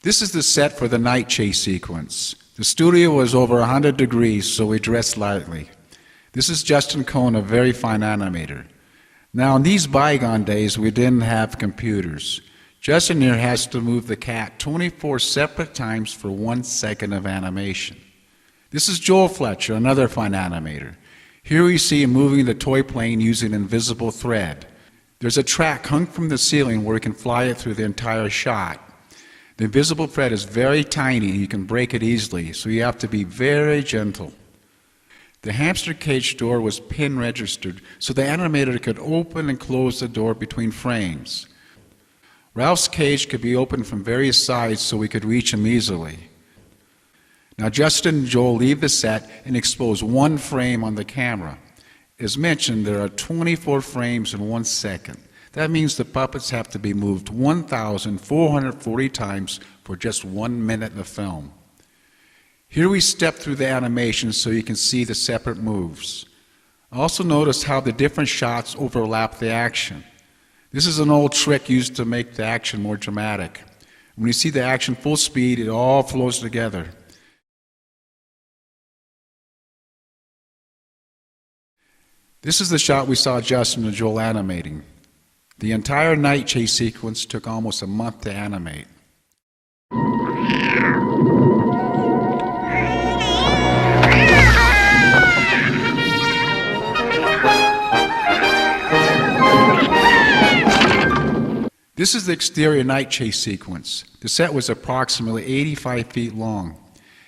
This is the set for the night chase sequence. The studio was over 100 degrees, so we dressed lightly. This is Justin Cohen, a very fine animator. Now, in these bygone days, we didn't have computers. Justin here has to move the cat 24 separate times for 1 second of animation. This is Joel Fletcher, another fine animator. Here we see him moving the toy plane using invisible thread. There's a track hung from the ceiling where he can fly it through the entire shot. The invisible thread is very tiny and you can break it easily, so you have to be very gentle. The hamster cage door was pin registered, so the animator could open and close the door between frames. Ralph's cage could be opened from various sides so we could reach him easily. Now Justin and Joel leave the set and expose 1 frame on the camera. As mentioned, there are 24 frames in 1 second. That means the puppets have to be moved 1,440 times for just 1 minute of film. Here we step through the animation so you can see the separate moves. Also notice how the different shots overlap the action. This is an old trick used to make the action more dramatic. When you see the action full speed, it all flows together. This is the shot we saw Justin and Joel animating. The entire night chase sequence took almost a month to animate. This is the exterior night chase sequence. The set was approximately 85 feet long.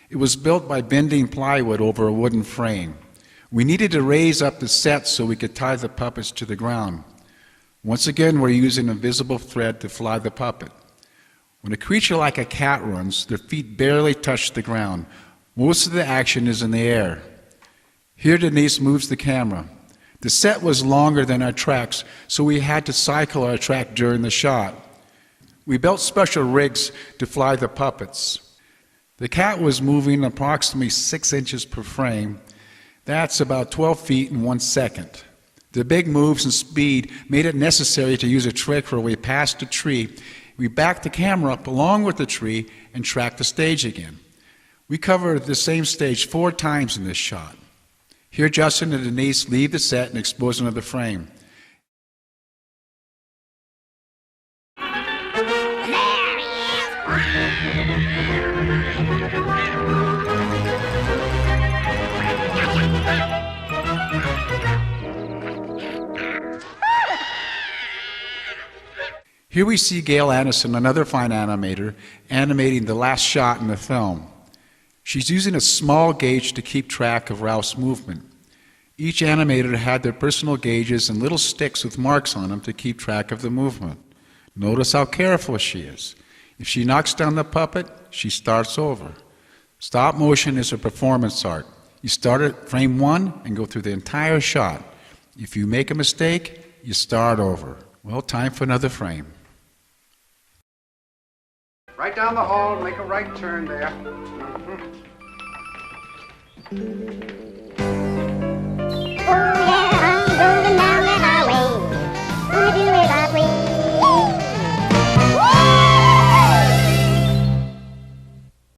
It was built by bending plywood over a wooden frame. We needed to raise up the set so we could tie the puppets to the ground. Once again, we're using invisible thread to fly the puppet. When a creature like a cat runs, their feet barely touch the ground. Most of the action is in the air. Here Denise moves the camera. The set was longer than our tracks, so we had to cycle our track during the shot. We built special rigs to fly the puppets. The cat was moving approximately 6 inches per frame. That's about 12 feet in 1 second. The big moves and speed made it necessary to use a trick where we passed a tree. We backed the camera up along with the tree and tracked the stage again. We covered the same stage 4 times in this shot. Here Justin and Denise leave the set and expose another frame. Here we see Gail Addison, another fine animator, animating the last shot in the film. She's using a small gauge to keep track of Ralph's movement. Each animator had their personal gauges and little sticks with marks on them to keep track of the movement. Notice how careful she is. If she knocks down the puppet, she starts over. Stop motion is a performance art. You start at frame 1 and go through the entire shot. If you make a mistake, you start over. Well, time for another frame. Right down the hall, make a right turn there. Mm-hmm.